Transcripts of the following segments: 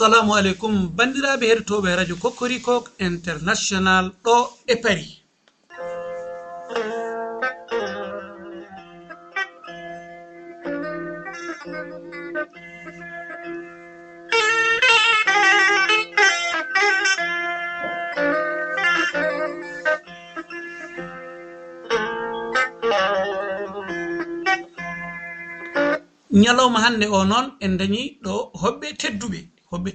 Assalamu alaikum bandiraɓe heɗotoɓe radio Kokoriko International ɗo e Paris. Ñalawma hande o noon en dañi ɗo hoɓɓe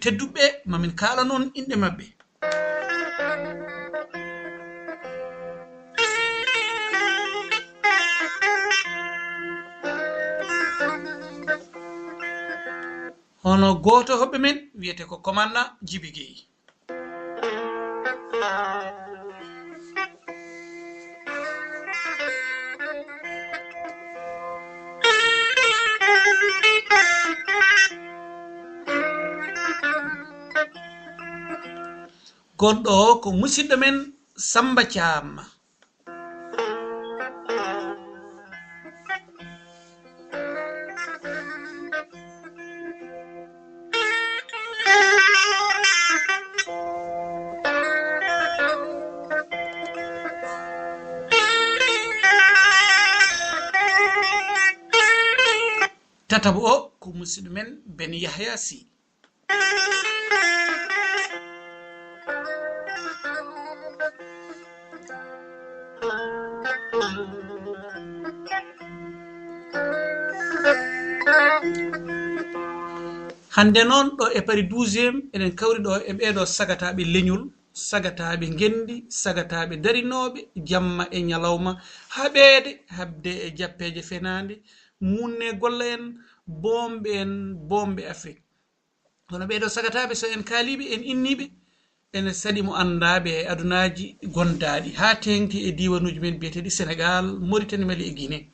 tedduɓe mamin kala noon inde mabɓe. Hono goto hoɓɓe men wiyete ko commandant Djiby Gueye. Gonɗo ko musidɗo men Samba Thiam. Tataɓo o ko musidɗo men Ben Yahya Sy. Hande noon ɗo e Paris 12e enen kawri ɗo e ɓeɗo sagataɓe leñol, sagataɓe gendi, sagataɓe darinoɓe jamma e ñalawma haɓede habde e jappeje fenade munne golla en bombe Afrique. Hono ɓeɗo sagataɓe so en kaaliɓe en inniɓe ene saɗimo andaɓe e adunaji gondaɗi ha tengti e diwanuji men biyeteɗi Sénégal, Mauritanie, Mali e Guinée.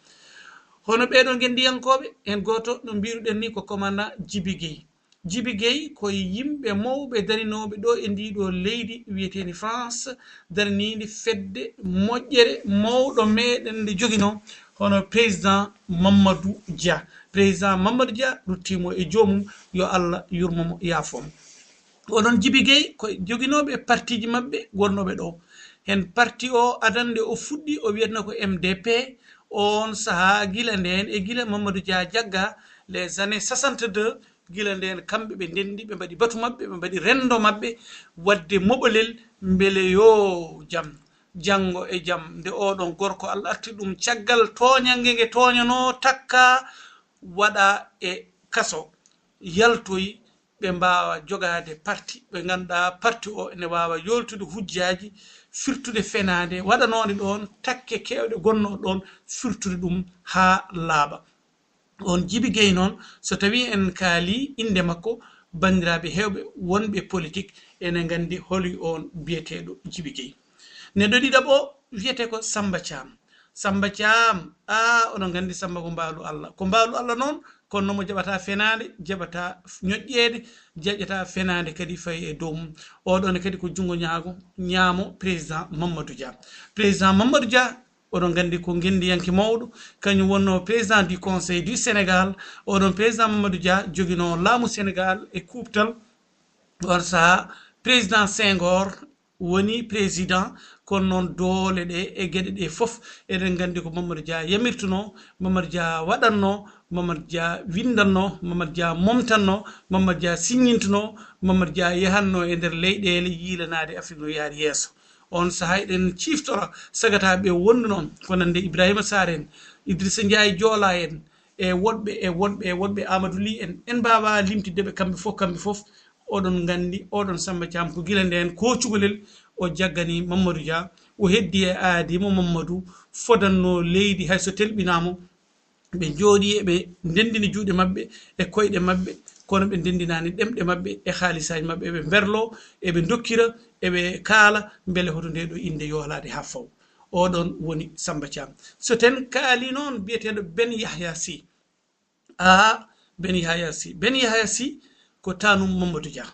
Hono ɓeɗo gendiyankoɓe en goto no mbiruɗen ni ko commandant Djiby Gueye. Djiby Gueye koye yimɓe mawɓe darinoɓe ɗo e ndiɗo leydi wiyeteni France, darinidi fedde moƴƴere mawɗo meɗen nde joguino hono président Mamadou Dia. Président Mamadou Dia ruttimo e joomum yo Allah yurmomo yaafomo. Oɗon Djiby Gueye koye joguinoɓe partiji mabɓe gonnoɓe ɗo hen parti o adande o fuɗɗi o wiyatno ko MDP. On saha gila nden e gila Mamadou Dia jagga les années 62 gila nden kamɓe ɓe ndendi ɓe mbaɗi batu mabɓe ɓe mbaɗi rendo mabɓe wadde moɓolel beele yo jam janggo e jam nde oɗon gorko Allah arti ɗum caggal toñangue ngue toñano takka waɗa e kaso yaltoyi ɓe mbawa jogade parti ɓe ganduɗa parti o ene wawa yoltude hujjaji firtude fenade waɗanode ɗon takke kewɗe gonno ɗon firtude ɗum ha laaɓa. On Djiby Gueye noon so tawi en kaali inde makko bandiraɓe hewɓe wonɓe politique ene gandi holi on biyeteɗo Djiby Gueye. Neɗɗo ɗiɗaɓo wiyete ko Samba Thiam. Samba Thiam oɗon gandi Samba ko mbaalu Allah noon kono noon mo jaɓata fenade jaɓata ñoƴƴede jaƴata fenade kadi fayi e dow mum. Oɗon kadi ko jungo ñaamo président Mamadou Dia. Président Mamadou Dia oɗon gandi ko gendiyanke mawɗo kañum wonno président du conseil du Sénégal. Oɗon président Mamadou Dia joguino laamu Sénégal e kuuptal. On saha président Senghor woni président kono noon doole ɗe e gueɗe ɗe foof eɗen gandi ko Mamadou Dia yamirtuno, Mamadou Dia waɗanno, Mamadou Dia windanno, Mamadou Dia momtanno, Mamadou Dia signintuno, Mamadou Dia yahanno e nder leyɗele yiilanade Afrique no yaari yeeso. On sahaa eɗen ciftora sagataɓe wondu noon ko nande Ibrahima Sarr en, Idrissa Ndiaye Joola en, e woɗɓe Amadou Ly en mbawa limtiddeɓe kamɓe fof oɗon gandi oɗon Samba Thiam ko gila nden kocugolel o jaggani Mamadou Dia o heddi e aadimo Mamadou fodanno leydi hayso telɓinamo ɓe jooɗi eɓe ndendini juuɗe mabɓe e koyɗe mabɓe kono ɓe ndendinani ɗemɗe mabɓe e haalisaji mabɓe eɓe berlo eɓe dokkira eɓe kaala beele hoto nde ɗo inde yoolade ha faw. Oɗon woni Samba Thiam. So ten kaali noon biyeteɗo Ben Yahya Sy. Ben Yahya Sy ko tanum Mamadou Dia.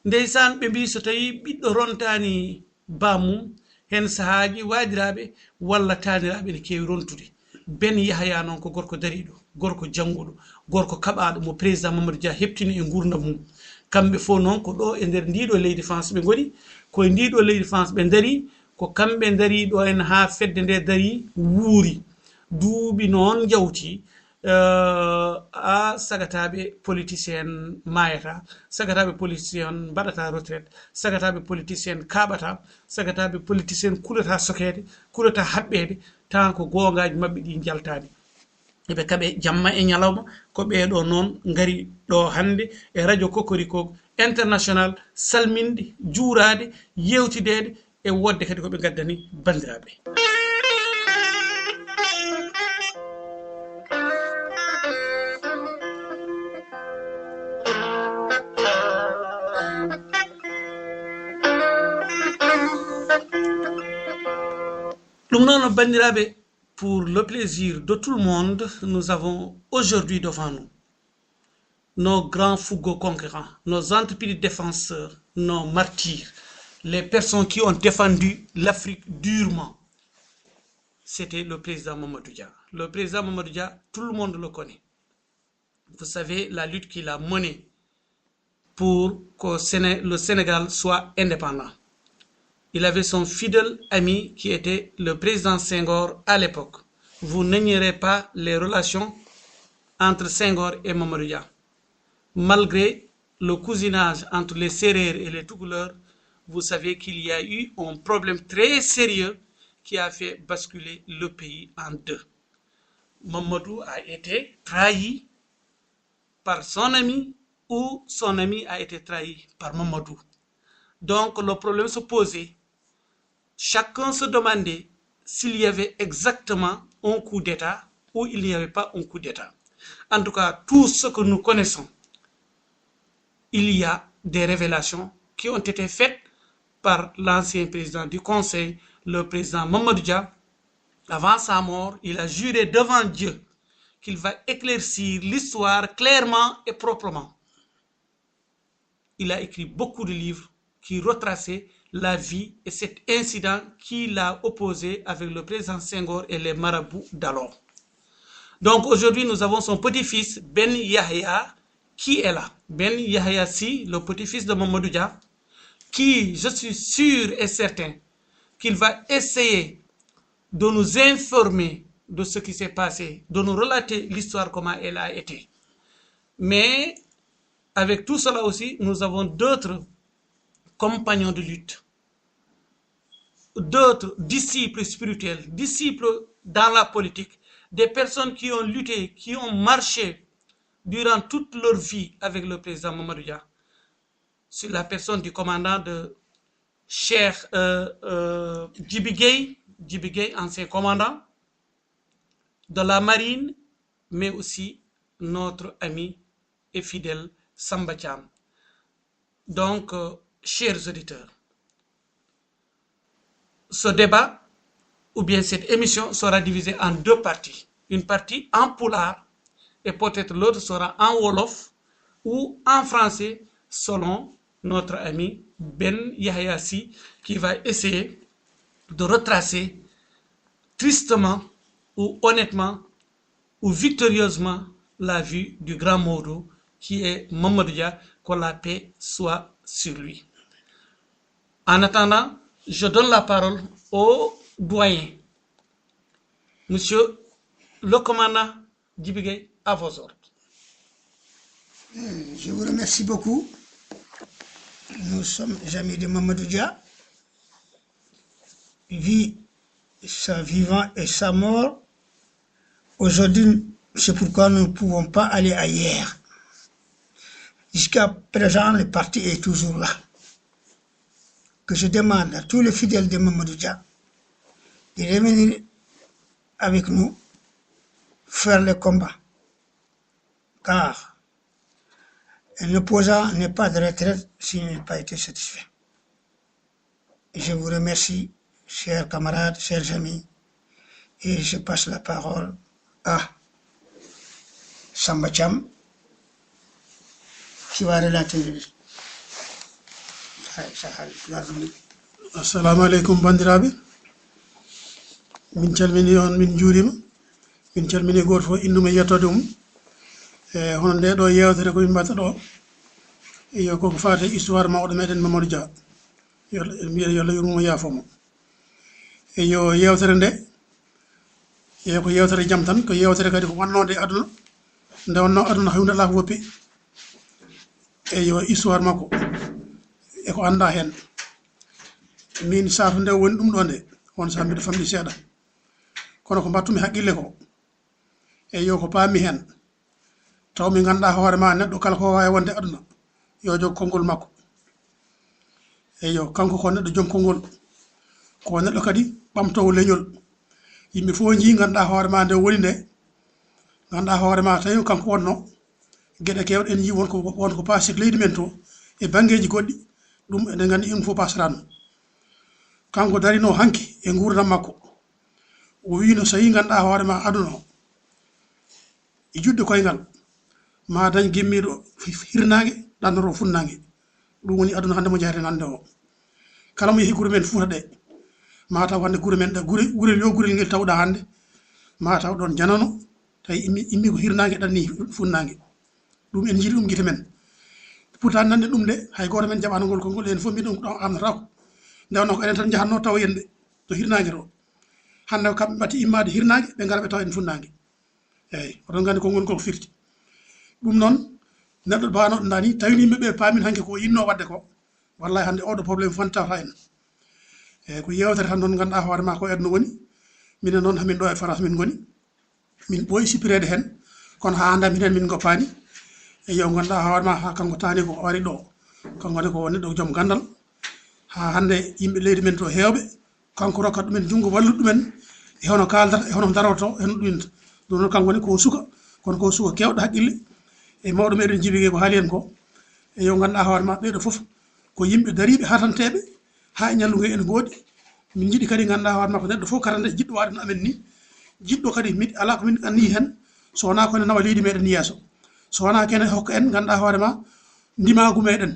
Ndeysan ɓe mbi so tawi ɓiɗɗo rontani bamum hen sahaji waadiraɓe walla taniraɓe ne kewi rontude. Ben Yahya noon ko gorko dariɗo, gorko janguɗo, gorko kaɓaɗo mo président Mamadou Dia heptini e gurdam mum. Kamɓe fof noon ko ɗo e nder ndiɗo leydi France ɓe goni, koye ndiɗo leydi France ɓe dari, ko kamɓe dari ɗo en ha fedde nde dari wuuri duuɓi noon jawti. Sagataɓe politicien mayata, sagataɓe politicien mbaɗata retraite, sagataɓe politicien kaɓata, sagataɓe politicien kulata sokede, kulata haɓɓede, tan ko gongaji mabɓe ɗi jaltani eɓe kaɓe jamma e ñalawma. Ko ɓeɗo noon gari ɗo hande e radio Cocorico international salminde, juurade, yewtidede e wodde kadi koɓe gaddani bandiraɓe. Ɗum noon bandiraɓe, pour le plaisir de tout le monde, nous avons aujourd'hui devant nous nos grands fougueux conquérants, nos entrepris défenseurs, nos martyrs, les personnes qui ont défendu l'Afrique durement. C'était le président Mamadou Dia. Le président Mamadou Dia, tout le monde le connaît. Vous savez la lutte qu'il a menée pour que le Sénégal soit indépendant. Il avait son fidèle ami qui était le président Senghor à l'époque. Vous n'ignorez pas les relations entre Senghor et Mamadou Dia. Malgré le cousinage entre les Sérères et les Toucouleurs, vous savez qu'il y a eu un problème très sérieux qui a fait basculer le pays en deux. Mamadou a été trahi par son ami ou son ami a été trahi par Mamadou. Donc le problème se posait. Chacun se demandait s'il y avait exactement un coup d'État ou il n'y avait pas un coup d'État. En tout cas, tout ce que nous connaissons, il y a des révélations qui ont été faites par l'ancien président du Conseil, le président Mamadou Dia. Avant sa mort, il a juré devant Dieu qu'il va éclaircir l'histoire clairement et proprement. Il a écrit beaucoup de livres qui retraçaient la vie et cet incident qui l'a opposé avec le président Senghor et les marabouts d'alors. Donc aujourd'hui, nous avons son petit-fils Ben Yahya qui est là. Ben Yahya Sy, le petit-fils de Mamadou Dia, qui, je suis sûr et certain, qu'il va essayer de nous informer de ce qui s'est passé, de nous relater l'histoire comment elle a été. Mais avec tout cela aussi, nous avons d'autres compagnons de lutte, d'autres disciples spirituels, disciples dans la politique, des personnes qui ont lutté, qui ont marché durant toute leur vie avec le président Mamadou Dia, sur la personne du commandant de Cheikh Djibi Gueye, ancien commandant de la marine, mais aussi notre ami et fidèle Samba Thiam. Donc, chers auditeurs, ce débat ou bien cette émission sera divisée en deux parties. Une partie en pulaar et peut-être l'autre sera en wolof ou en français selon notre ami Ben Yahya Sy qui va essayer de retracer tristement ou honnêtement ou victorieusement la vie du grand Maodo qui est Mamadou Dia, que la paix soit sur lui. En attendant, je donne la parole au doyen, monsieur le commandant Djibi Gueye. À vos ordres. Je vous remercie beaucoup. Nous sommes amis de Mamadou Dia. Vit sa vivant et sa mort. Aujourd'hui, c'est pourquoi nous ne pouvons pas aller ailleurs. Jusqu'à présent, le parti est toujours là. Que je demande à tous les fidèles de Mamadou Dia de revenir avec nous faire le combat. Car un opposant n'est pas de retraite s'il n'a pas été satisfait. Et je vous remercie, chers camarades, chers amis, et je passe la parole à Samba Cham, qui va relater. Assalamu alaikum bandiraɓe, min calmini on, min juurima, min calmini goto fof induma e yettode mum. Hono nde ɗo yewtere komin mbatta ɗo yo koko fate histoire mawɗo meɗen Mamadou Dia, mbiɗa yo Allah yurmomo yaafomo. Yo yewtere nde ko yewtere jaam tan, ko yewtere kadi ko wannode aduna, nde wonno aduna hunde ala ko woppi. Yo histoire makko eko anda hen. Min saatu nde woni ɗum ɗo nde on saaha mbiɗa famɗi seeɗa, kono ko mbattumi haqqille ko yo ko paami hen taw mi ganduɗa hoore ma neɗɗo kala ko wawi wonde aduna yo jog konngol makko. Yo kanko ko neɗɗo joom konngol, ko neɗɗo kadi ɓamtowo leñol. Yimɓe fof jii ganduɗa hoore ma nde woni nde, ganduɗa hoore ma tawi kanko wonno gueɗe kewɗe en jii wonko paasi leydi men to e banggueji goɗɗi, ɗum eɗen gandi ɗum fof pasrano. Kanko darino hanki e gurdam makko, o wino so yi ganduɗa hoore ma aduna o e juɗde koyngal ma dañ gimmiɗo hirnage ɗannoro funnangue. ɗum woni aduna hande mo jeyeten hande o. Kala mo yeehi guure men Fuuta ɗe ma taw hande guure men ɗe gurel yo gurel ngel tawɗa hande ma taw ɗon janano tawi immi ko hirnage ɗanni funnangue. ɗum en jiiɗi ɗum guite men. Pourtant nande ɗum de hay goto men jaɓano ngol konngol, en fof mbi ɗum ɗon amnata ko nde wonno ko enen tan jahanno taw yende to hirnage to. Hande kamɓe mbatti immade hirnage ɓe gara ɓe taw en funnangue. Eyyi oɗon gandi konngol koko firti. ɗum noon neɗɗo bano ɗum dani tawi yimɓeɓe paamin hanke ko yinno wadde ko, wallahi hande oɗo probléme fantata en. Eyyi ko yewtere tan noon ganduɗa hoore ma ko edno woni. Minen noon hamin ɗo e France min goni, min ɓooyi sippirede hen, kono ha hande minen min goppani. Yo ganduɗa hoore ma ha kanko tani ko wari ɗo, kanko woni ko neɗɗo joom gandal. Ha hande yimɓe leydi men to hewɓe kanko rokkat ɗumen junggo wallude ɗumen e hono kaldata, e hono daroto, e hono ɗuminta. ɗum noon kanko woni ko suka, kono ko suka kewɗo haqqille e mawɗo meɗen Djiby ko haali hen ko. Yo ganduɗa hoore ma ɓeɗo foof ko yimɓe dariɓe hatanteɓe ha e ñallugu en goodi. Min jiiɗi kadi ganduɗa hoore ma ko neɗɗo foof karande jiɗɗo waɗe no amen ni, jiɗɗo kadi ala ko min anni hen so wona kone nawa leydi meɗen yeeso, so wona kene hokka en ganduɗa hoore ma ndimagu meɗen.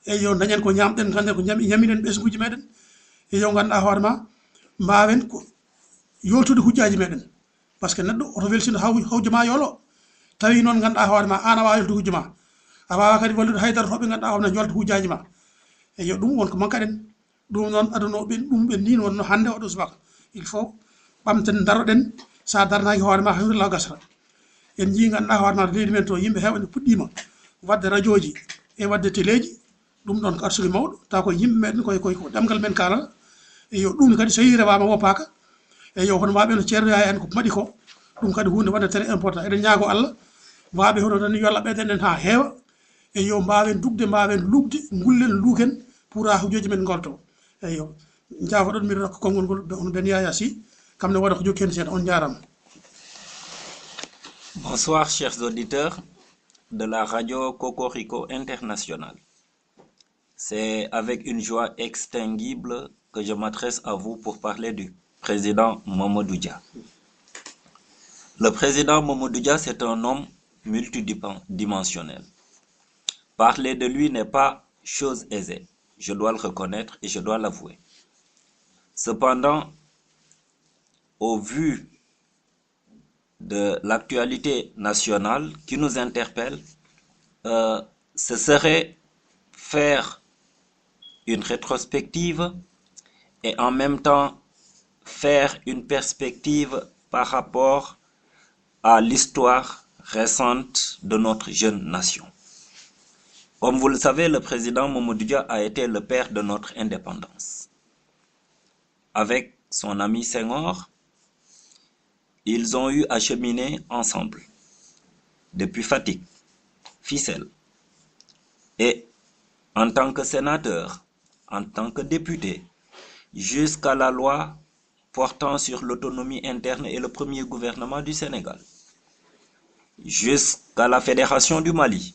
Yo dañen ko ñamɗen, ganden ko ñaminen ɓesguji meɗen. Yo ganduɗa hoore ma mbawen ko yoltude hujjaji meɗen, par ce que neɗɗo oto welsino hawju ma yoolo. Tawi noon ganduɗa hoore ma an a wawa yoltude hujju ma, a wawa kadi wallude haydara toɓe ganduɗa hoore ma jolta hujjaji ma. Yo ɗum wonko mankaɗen. ɗum noon aduna o ɗum ɓen ni wonno hande oɗo subaka il faut ɓamten daroɗen. Sa darnaki hoore ma hamdulillah gasata. En jii ganduɗa hoore ma to leydi men to yimɓe hewɓe ne puɗɗima wadde radio ji e wadde télé ji. ɗum ɗon ko arsugue mawɗo, taw ko yimɓe meɗen ko ɗemgal men kalata. Yo ɗum kadi so yi rewama woppaka, yo hono waɓe no ceerno Yaya en ko maɗi ko, ɗum kadi hunde wonde très important. Eɗen ñaago Allah waɓe hono tan yo Allah ɓeyden en ha heewa. Yo mbawen dugde, mbawen lugde, gullen luuken pour ha hujjoji men gorto. Eyyo jaafoɗon mbiɗa rokka konngol ngol hono Ben Yaya Sy, kamne waɗa ko jokki hen seeɗa. On jarama. Bonsoir chers auditeurs de la radio Cocorico International. C'est avec une joie extinguible que je m'adresse à vous pour parler du président Mamadou Dia. Le président Mamadou Dia, c'est un homme multidimensionnel. Parler de lui n'est pas chose aisée, je dois le reconnaître et je dois l'avouer. Cependant, au vu de l'actualité nationale qui nous interpelle, ce serait faire une rétrospective et en même temps faire une perspective par rapport à l'histoire récente de notre jeune nation. Comme vous le savez, le président Mamadou Dia a été le père de notre indépendance. Avec son ami Senghor, ils ont eu à cheminer ensemble, depuis Fatick, Fissel, et en tant que sénateur, en tant que député, jusqu'à la loi portant sur l'autonomie interne et le premier gouvernement du Sénégal, jusqu'à la Fédération du Mali,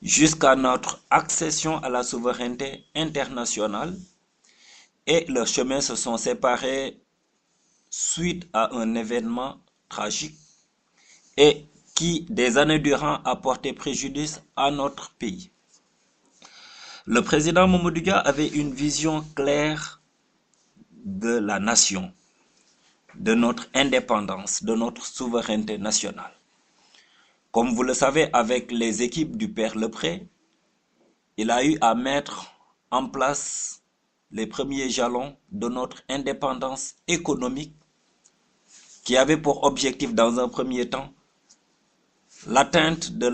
jusqu'à notre accession à la souveraineté internationale, et leurs chemins se sont séparés suite à un événement tragique et qui, des années durant, a porté préjudice à notre pays. Le président Mamadou Dia avait une vision claire de la nation, de notre indépendance, de notre souveraineté nationale. Comme vous le savez, avec les équipes du Père Lepré, il a eu à mettre en place les premiers jalons de notre indépendance économique qui avait pour objectif dans un premier temps l'atteinte de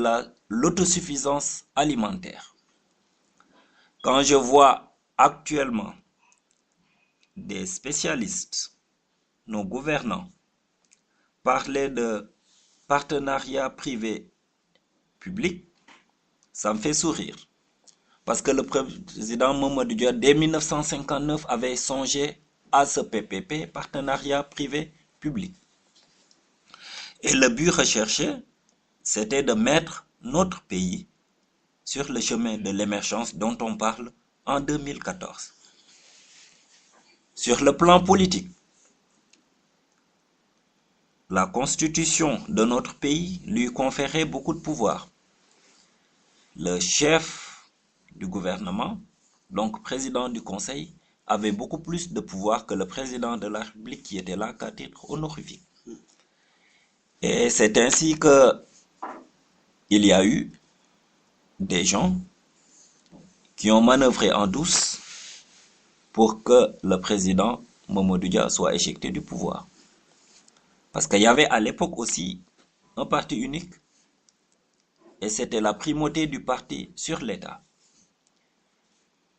l'autosuffisance alimentaire. Quand je vois actuellement des spécialistes, nos gouvernants, parler de partenariat privé-public, ça me fait sourire. Parce que le président Mamadou Dia, dès 1959, avait songé à ce PPP, partenariat privé-public. Et le but recherché, c'était de mettre notre pays sur le chemin de l'émergence dont on parle en 2014. Sur le plan politique, la constitution de notre pays lui conférait beaucoup de pouvoir. Le chef du gouvernement, donc président du Conseil, avait beaucoup plus de pouvoir que le président de la République qui était là qu'à titre honorifique. Et c'est ainsi que il y a eu des gens qui ont manœuvré en douce pour que le président Mamadou Dia soit éjecté du pouvoir. Parce qu'il y avait à l'époque aussi un parti unique et c'était la primauté du parti sur l'État.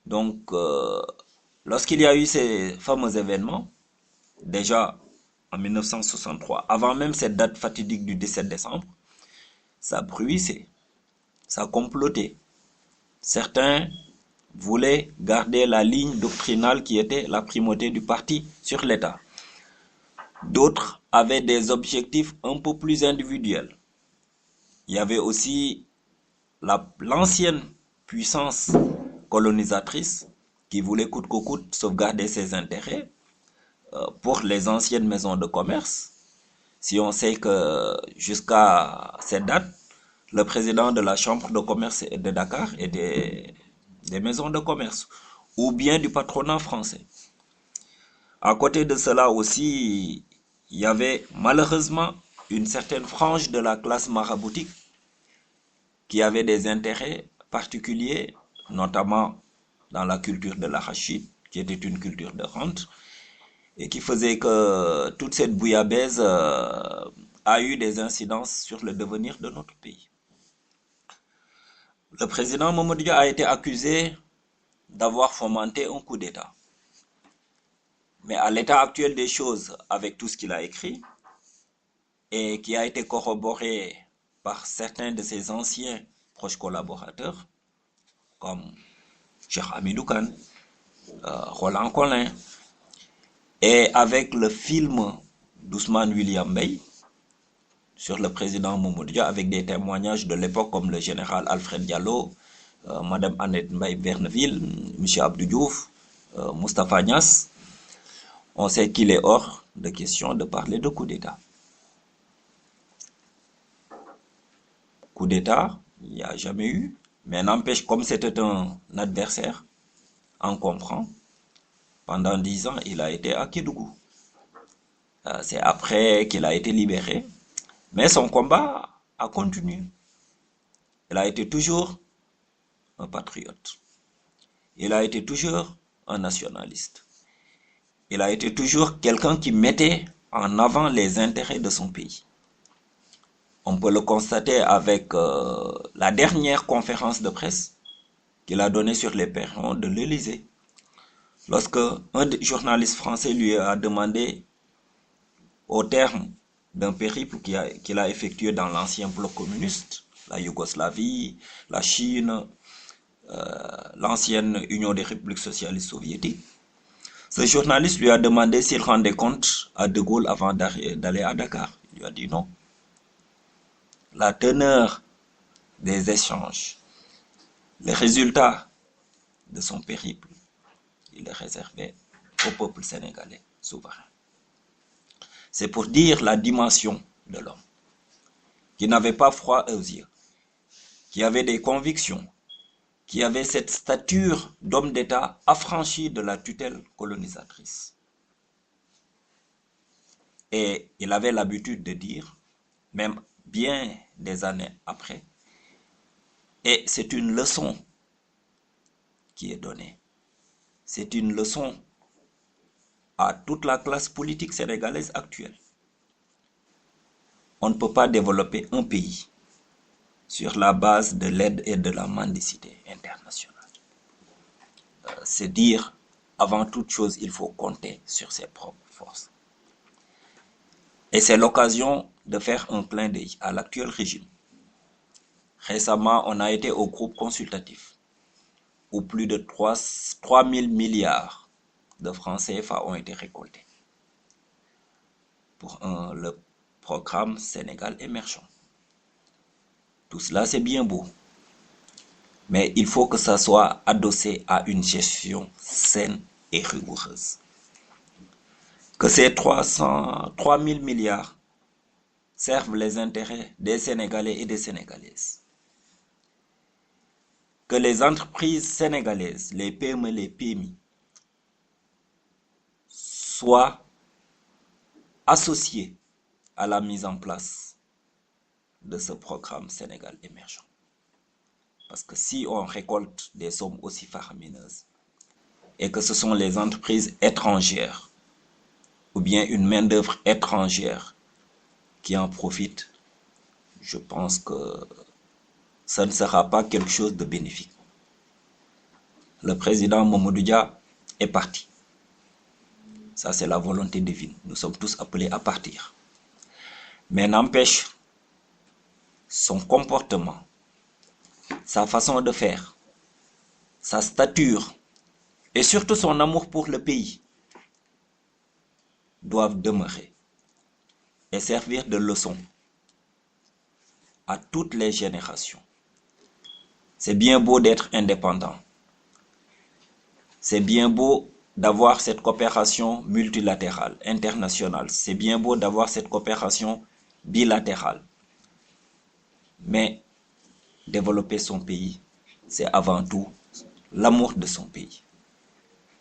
Donc, lorsqu'il y a eu ces fameux événements, déjà en 1963, avant même cette date fatidique du 17 décembre, ça bruissait, ça complotait. Certains voulaient garder la ligne doctrinale qui était la primauté du parti sur l'État. D'autres avaient des objectifs un peu plus individuels. Il y avait aussi l'ancienne puissance colonisatrice qui voulait coûte que coûte sauvegarder ses intérêts pour les anciennes maisons de commerce. Si on sait que jusqu'à cette date, le président de la chambre de commerce de Dakar et des maisons de commerce ou bien du patronat français. À côté de cela aussi, il y avait malheureusement une certaine frange de la classe maraboutique qui avait des intérêts particuliers, notamment dans la culture de l'arachide, qui était une culture de rente, et qui faisait que toute cette bouillabaisse a eu des incidences sur le devenir de notre pays. Le président Mamadou Dia a été accusé d'avoir fomenté un coup d'État. Mais à l'état actuel des choses, avec tout ce qu'il a écrit, et qui a été corroboré par certains de ses anciens proches collaborateurs, comme Cheikh Hamidou Kane, Roland Collin, et avec le film d'Ousmane William Bey sur le président Mamadou Dia, avec des témoignages de l'époque comme le général Alfred Diallo, Madame Annette Mbaye Verneville, M. Abdou Diouf, Moustapha Niasse, on sait qu'il est hors de question de parler de coup d'État. Coup d'État, il n'y a jamais eu, mais n'empêche, comme c'était un adversaire, on comprend, pendant 10 ans, il a été à Kédougou. C'est après qu'il a été libéré, mais son combat a continué. Il a été toujours un patriote. Il a été toujours un nationaliste. Il a été toujours quelqu'un qui mettait en avant les intérêts de son pays. On peut le constater avec la dernière conférence de presse qu'il a donnée sur les perrons de l'Élysée. Lorsque un journaliste français lui a demandé, au terme d'un périple qu'il a effectué dans l'ancien bloc communiste, la Yougoslavie, la Chine, l'ancienne Union des républiques socialistes soviétiques, ce journaliste lui a demandé s'il rendait compte à De Gaulle avant d'aller à Dakar. Il lui a dit non. La teneur des échanges, les résultats de son périple, il est réservé au peuple sénégalais souverain. C'est pour dire la dimension de l'homme, qui n'avait pas froid aux yeux, qui avait des convictions, qui avait cette stature d'homme d'État affranchi de la tutelle colonisatrice. Et il avait l'habitude de dire, même bien des années après, et c'est une leçon qui est donnée. C'est une leçon à toute la classe politique sénégalaise actuelle. On ne peut pas développer un pays sur la base de l'aide et de la mendicité internationale. C'est dire, avant toute chose, il faut compter sur ses propres forces. Et c'est l'occasion de faire un clin d'œil à l'actuel régime. Récemment, on a été au groupe consultatif, où plus de 3 000 milliards de francs CFA ont été récoltés pour le programme Sénégal émergent. Tout cela, c'est bien beau, mais il faut que ça soit adossé à une gestion saine et rigoureuse. Que ces 3 000 milliards servent les intérêts des Sénégalais et des Sénégalaises. Que les entreprises sénégalaises, les PME, les PMI, soient associées à la mise en place de ce programme Sénégal émergent. Parce que si on récolte des sommes aussi faramineuses et que ce sont les entreprises étrangères ou bien une main-d'œuvre étrangère qui en profite, je pense que ça ne sera pas quelque chose de bénéfique. Le président Mamadou Dia est parti. Ça, c'est la volonté divine. Nous sommes tous appelés à partir. Mais n'empêche, son comportement, sa façon de faire, sa stature et surtout son amour pour le pays doivent demeurer et servir de leçon à toutes les générations. C'est bien beau d'être indépendant. C'est bien beau d'avoir cette coopération multilatérale, internationale. C'est bien beau d'avoir cette coopération bilatérale. Mais développer son pays, c'est avant tout l'amour de son pays.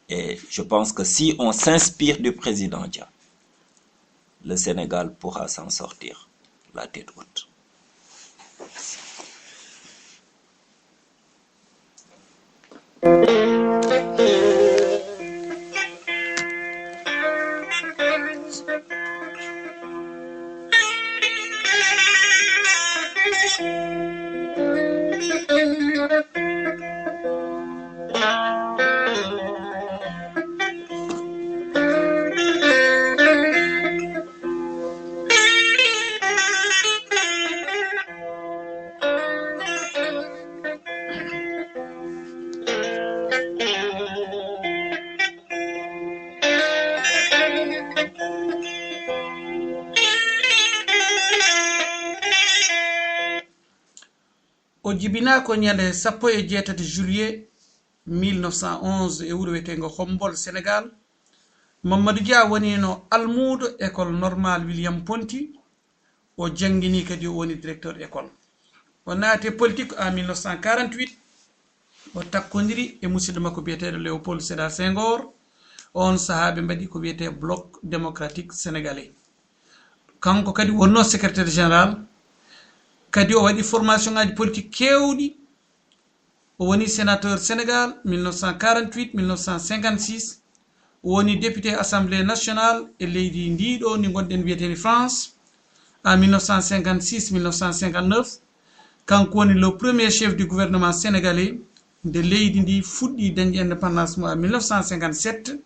Et je pense que si on s'inspire du président Dia, le Sénégal pourra s'en sortir la tête haute. o jibinako ñande 17 juillet 1911 e wuro wiyetengo Khombol Sénégal. Mamadou Dia woni no almudo école normale William Ponty. O jangini kadi o woni directeur école. O naati politique en 1948. O takkodiri e musidɗo makko biyeteɗo Léopold Sédar Senghor. On sahaɓe mbaɗi ko wiyete bloc démocratique sénégalais. Kanko kadi wonno secrétaire général. Kadi o waɗi formation ngaji politique kewɗi. O woni sénateur Sénégal 1948 1956. O woni député assemblée nationale e leydi ndiɗo ni gonɗen wiyeteni France. en 1956-1959 kanko woni le premier chef du gouvernement sénégalais de leydi ndi fuɗɗi dañi indépendance mo en 1957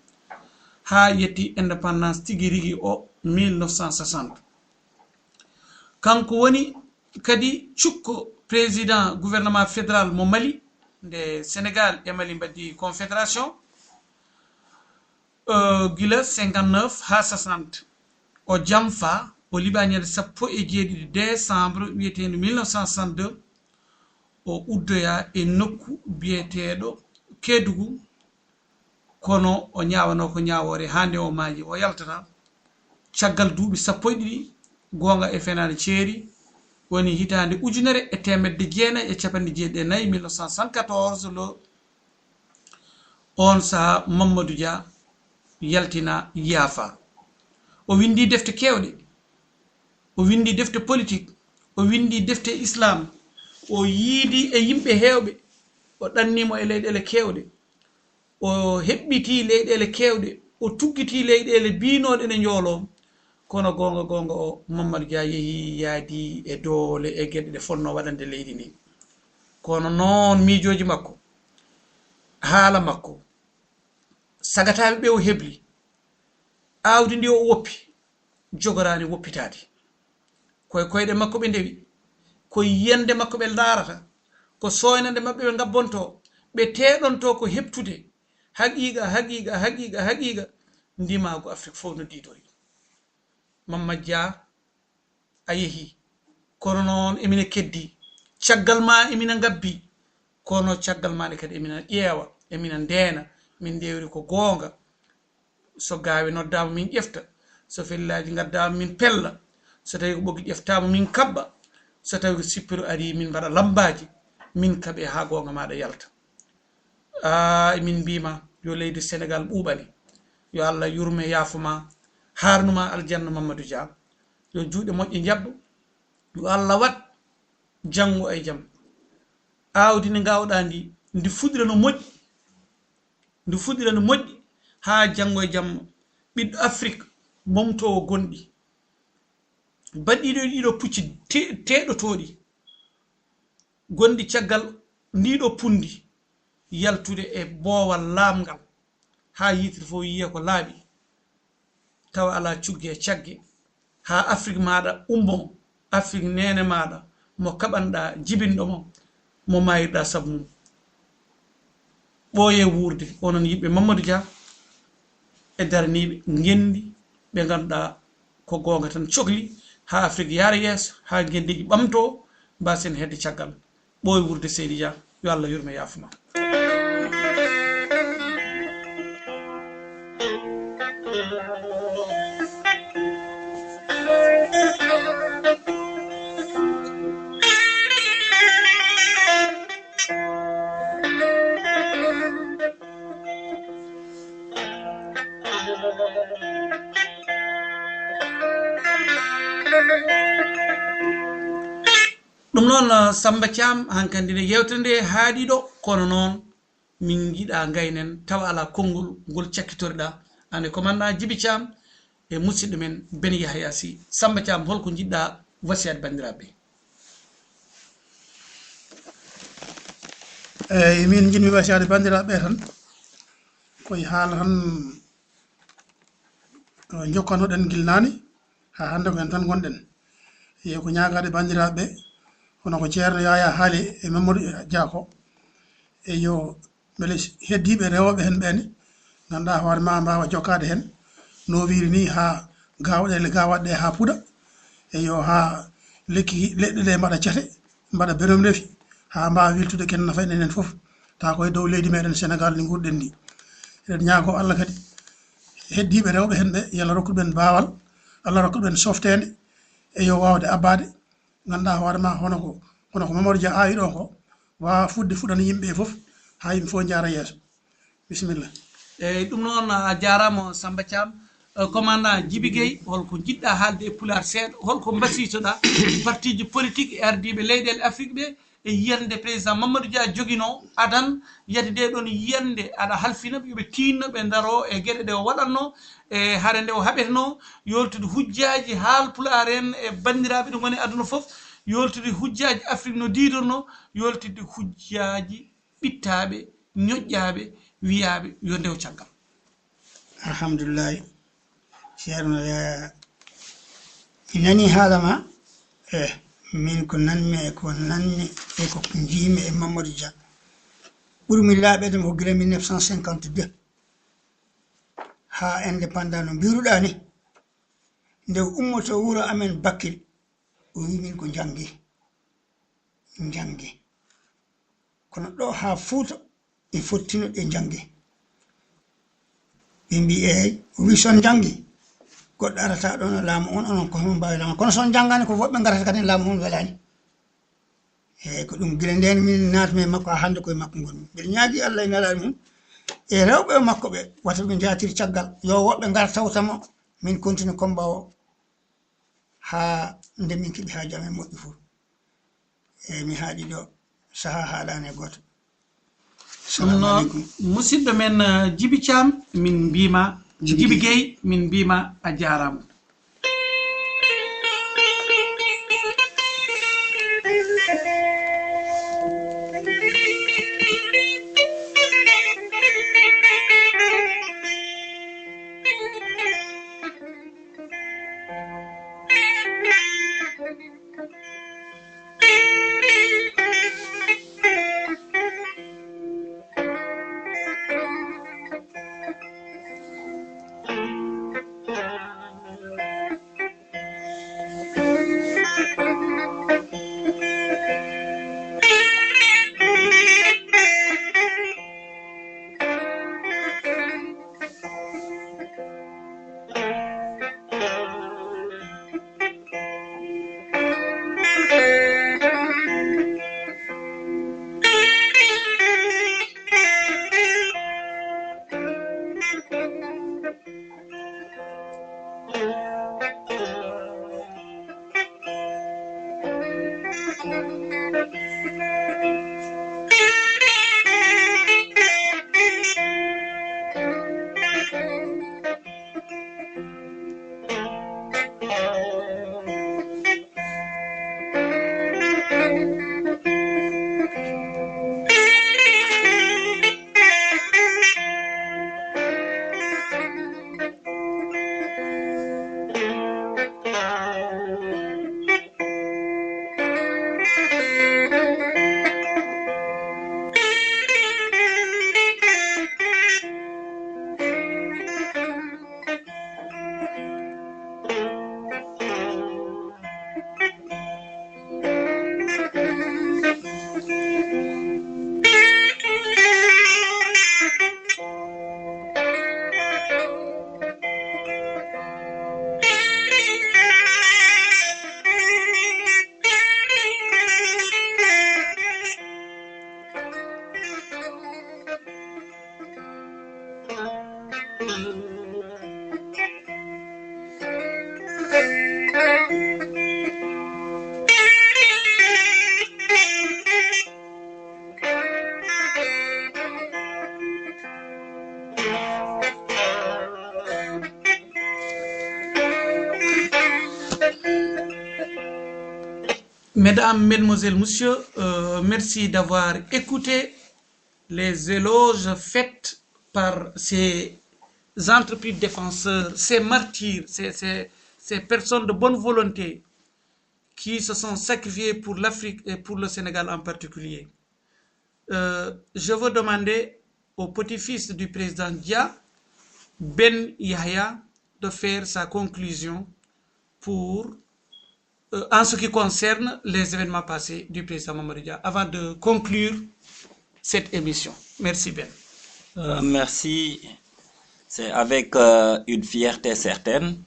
ha yetti indépendance tigi rigui o 1960 kanko woni kadi cukko président gouvernement fédéral mo Mali nde Sénégal e Mali mbaddi confédération gila 59 ha 60 o jamfa o libañede 17 décembre wiyetede 1962 o uddoya e nokku biyeteɗo Kédougou kono o ñawano ko ñawore hande o maaji o yaltata caggal duuɓi 12 gonga e fenade ceeri woni hitande ujunere e temedde jeenayi e capanɗe jeeɗiɗi 1974 lo on saha Mamadou Dia yaltina yaafa o windi defte kewɗe o windi defte politique o windi defte islam o yiidi e yimɓe hewɓe o ɗannimo e leyɗele kewɗe o heɓɓiti leyɗele kewɗe o tuggiti leyɗele binoɗe ne njoolo kono gonga gonga o Mamadou Dia yeehi yaadi e doole e gueɗe ɗe fonno waɗande leydi ndi kono noon miijoji makko haala makko sagataɓe ɓe o hebli awdi ndi o woppi jogorani woppitade koye koyɗe makko ɓe ndewi ko yiyande makko ɓe laarata ko soynande mabɓe ɓe gabbonto ɓe teɗonto ko heɓtude haqiqa ndimago Afrique fof no diidori Mamadou Dia a yeehi kono noon emina keddi caggal ma emina gabbi kono caggal maɗe kadi emina ƴeewa emina ndeena min dewri ko goonga so gaawe noddama min ƴefta so fellaji gaddama min pella so tawi ko ɓoggi ƴeftama min kabba so tawi ko sippiro ari min mbaɗa lambaji min kaaɓe ha gonga maɗa yalta emin mbima yo leydi Sénégal ɓuuɓani yo Allah yurme yaafuma harnuma aljanna Mamadou Dia yo juuɗe moƴƴe jabbo yo Allah wat janggo e jaam awdi ndi gawɗa ndi fuɗɗira no moƴƴi ndi fuɗɗira no moƴƴi ha janggo e jaam ɓiɗɗo Afrique momtowo gonɗi baɗɗiɗo ɗiɗo pucci teɗotoɗi gonɗi caggal ndiɗo pundi yaltude e boowal laamgal ha yitere fof yiya ko laaɓi tawa ala cugge e cagge ha Afrique maɗa ummo Afrique nene maɗa mo kaɓanɗa jibinɗo mo mayirɗa saabu mum ɓooye wurde onon yimɓe Mamadou Dia e daraniɓe gendi ɓe ganduɗa ko gonga tan cohli ha Afrique yaara yeeso ha gendiji ɓamto mbasen hedde caggal ɓooye wurde Seydi Dia yo Allah yurme yaafuma ɗum noon Samba Thiam hankandi ne yewtere nde haaɗiɗo kono noon min jiiɗa gaynen tawa ala konngol ngol cakkitoriɗa ane commandant Djiby Thiam e musidɗo men Ben Yahya Sy Samba Thiam holko jiɗɗa wasiyade bandiraɓe eyyi min jinmi wasiyade bandiraɓe tan koye haala tan jokkanoɗen gilnani ha hande ko en tan gonɗen yeyi ko ñagade bandiraɓe hono ko ceerno Yaya haali e Mamadou Dia ko e yo beele heddiɓe rewoɓe hen ɓene ganduɗa hoore ma mbawa jokkade hen no wiiri ni ha gawɗele gawaɗe ha puuɗa e yo ha lekki leɗɗe ɗe mbaɗa ceete mbaɗa benom refi ha mbawa wiltude ken nafa enen foof tawa koye dow leydi meɗen Sénégal ndi gurɗen ndi eɗen ñaago Allah kadi heddiɓe rewɓe hen ɓe yo Allah rokkuɓe bawal Allah rokkuɓe softede e yo wawde abbade ganduɗa hoore ma hono ko Mamadou Dia awi ɗo ko wawa fuɗana yimɓe foof ha yimɓe foof jaara yeeso bisimilla eyyi ɗum noon a jarama Samba Thiam commandant Djiby Gueye holko jiɗɗa haalde e Pulaar seeɗa holko mbasitoɗa parti ji politique e ardiɓe leyɗele Afrique ɓe e yiyande président Mamadou Dia jogino adan yadi de ɗon yiyande aɗa halfina ɓe yoɓe tinno ɓe daro e gueɗe ɗe o waɗatno e haare nde o haɓetno yoltude hujjaji haalpulaar en e bandiraɓe ɗo goni aduna foof yoltude hujjaji Afrique no didorno yoltude hujjaji ɓittaɓe ñoƴƴaɓe wiyaɓe yo ndew caggal. Alhamdulillahi ceerno mi nani haala ma min ko nanmi e ko nanmi e ko jiimi e Mamadou Dia ɓurmi laaɓede mo gila 1952 ha indépendant no mbiruɗa ni nde ummoto wuro amen Bakkil o wi min ko jangi kono ɗo ha Fuuta e fottino ɗe jangi ɓe mbi eyyi o wi son jangi goɗɗo arata ɗo no laamu on onon ko mbawi laamu kono son janggani ko woɓɓe garata kadi laamu on welani eyyi ko ɗum guila nden min natmi e makko ha hande koye makko gonmi mbiɗa ñaagui Allah e nelaɗo mum e rewɓe makko ɓe wata ɓe jatiri caggal yo woɓɓe gar tawtamo min continue combat o ha nde min keeɓi haaji amen moƴƴi foof eyyi mi haaɗi ɗo saaha haalani e goto. Ɗum noon musidɗo men Djiby Thiam min mbima Djiby Gueye min mbima a jarama. Mesdames, Mesdemoiselles, Messieurs, merci d'avoir écouté les éloges faits par ces entrepris défenseurs, ces martyrs, ces personnes de bonne volonté qui se sont sacrifiés pour l'Afrique et pour le Sénégal en particulier. Je veux demander au petit-fils du président Dia, Ben Yahya, de faire sa conclusion pour en ce qui concerne les événements passés du président Mamadou Dia, avant de conclure cette émission. Merci Ben. Merci. C'est avec une fierté certaine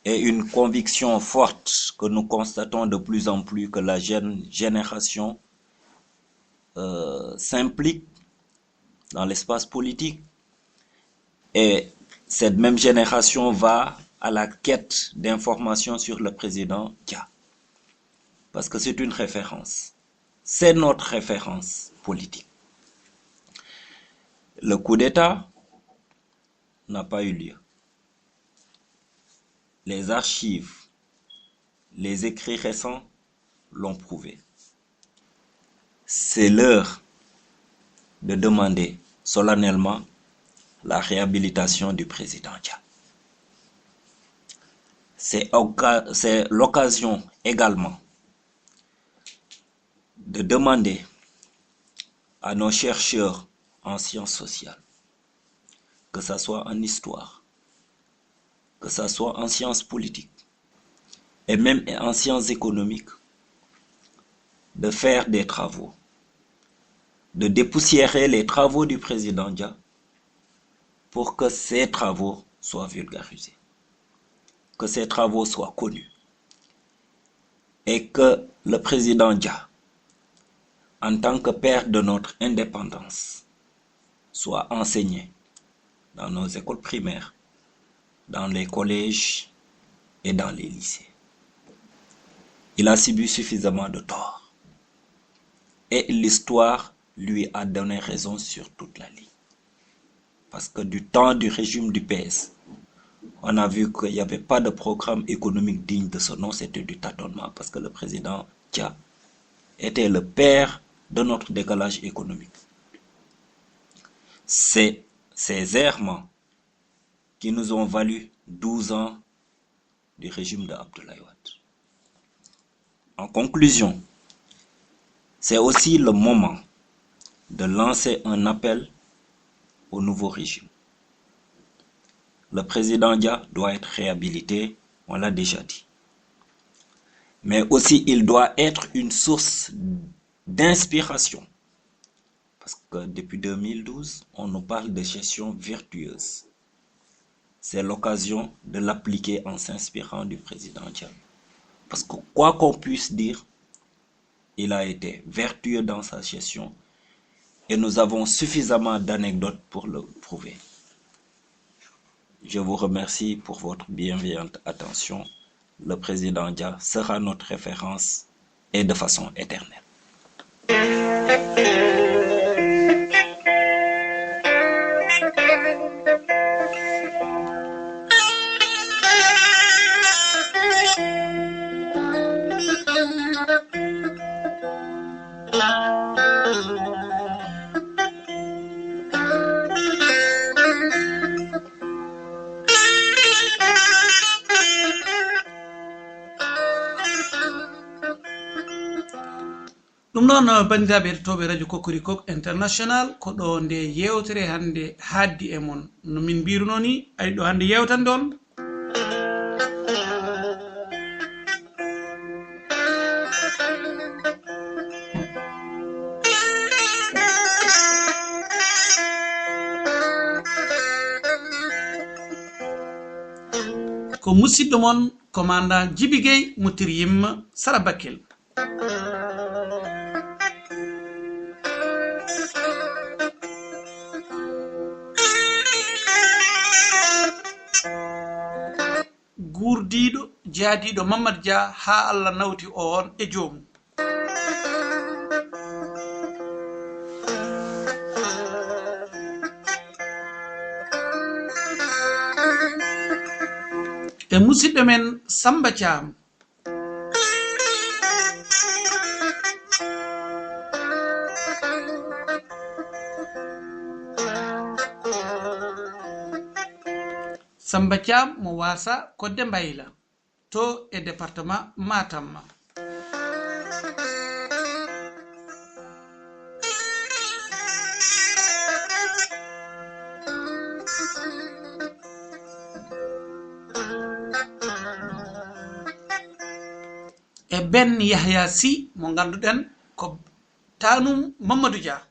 et une conviction forte que nous constatons de plus en plus que la jeune génération s'implique dans l'espace politique. Et cette même génération va à la quête d'informations sur le président Dia. Parce que c'est une référence. c'est notre référence politique. Le coup d'État n'a pas eu lieu. Les archives, les écrits récents l'ont prouvé. C'est l'heure de demander solennellement la réhabilitation du président Dia. C'est l'occasion également de demander à nos chercheurs en sciences sociales, que ce soit en histoire, que ce soit en sciences politiques et même en sciences économiques, de faire des travaux, de dépoussiérer les travaux du président Dia pour que ces travaux soient vulgarisés, que ces travaux soient connus et que le président Dia, en tant que père de notre indépendance, soit enseigné dans nos écoles primaires, dans les collèges et dans les lycées. Il a subi suffisamment de tort et l'histoire lui a donné raison sur toute la ligne. Parce que du temps du régime du PS, on a vu qu'il n'y avait pas de programme économique digne de ce nom, c'était du tâtonnement, parce que le président Dia était le père de notre décalage économique. C'est ces errements qui nous ont valu 12 ans du régime de Abdoulaye Wade. En conclusion, c'est aussi le moment de lancer un appel au nouveau régime. Le président Dia doit être réhabilité, on l'a déjà dit. Mais aussi, il doit être une source d'inspiration. Parce que depuis 2012, on nous parle de gestion vertueuse. C'est l'occasion de l'appliquer en s'inspirant du président Dia. Parce que quoi qu'on puisse dire, il a été vertueux dans sa gestion et nous avons suffisamment d'anecdotes pour le prouver. Je vous remercie pour votre bienveillante attention. Le président Dia sera notre référence et de façon éternelle. ɗum noon bandiraɓe heɗotoɓe radio Kokoriko international ko ɗo nde yewtere hande haddi e mon no min mbiruno ni ari ɗo hande yewtande on ko musidɗo mon commandant Djiby Gueye Moutir Yimma Sara Bakel. Gurdiɗo jaadiɗo Mamadou Dia ha Allah nawti on e joomum. E musidɗo men Samba Thiam. Samba Thiam mo wasa Kodde Mbayla to e département Matam. E Ben Yahya Sy mo ganduɗen ko tanum Mamadou Dia.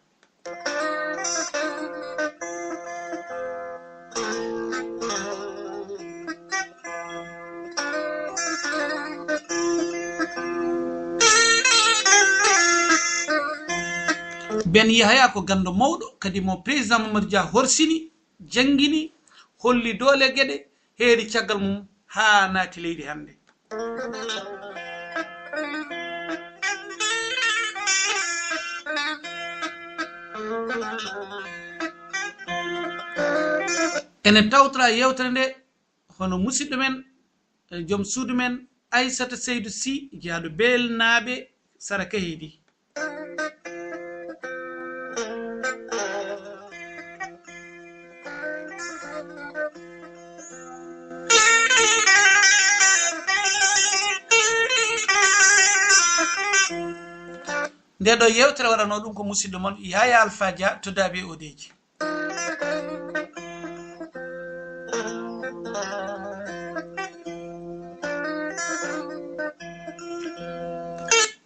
Ben Yahya ko gando mawɗo kadi mo président Mamadou Dia horsini jangini holli dole gueɗe heedi caggal mum ha naati leydi hande. enen tawtora yewtere nde hono musidɗo men joom suudu men Aissata Seydou Sy jaaɗo belnaɓe sara kahidi nde ɗo yewtere waɗano ɗum ko musidɗo mon Yaya Alpha Dia to Dabe Odeji.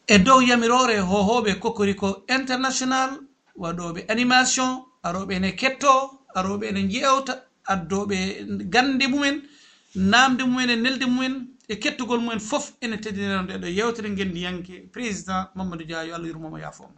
E dow yamirore hohoɓe Cocorico International waɗoɓe animation aroɓe ene ketto aroɓe ene jewta addoɓe gande mumen namde mumen e nelde mumen e kettugol mumen fof ene teddineno nde ɗo yewtere gendi yanke président Mamadou Dia yo Allah yurmomo yafomo.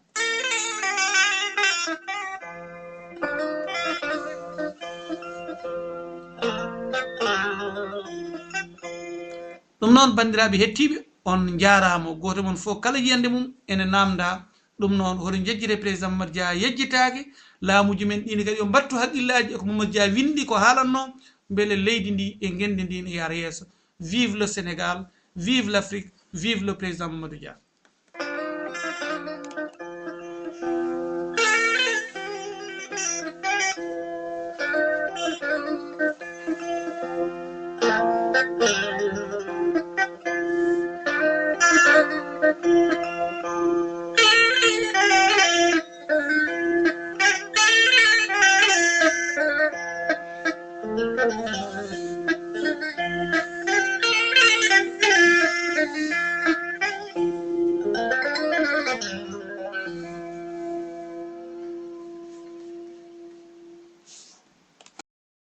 ɗum noon bandiraɓe hettiɓe on jarama goto mon fof kala yiyande mum ene namda ɗum noon hoto jejjire président Mamadou Dia yejjitake laamuji men ɗini kadi yo mbattu haqqillaji eko Mamadou Dia windi ko haalanno beele leydi ndi e gendi ndi ne yaara yeeso. Vive le Sénégal, vive l'Afrique, vive le président Mamadou Dia.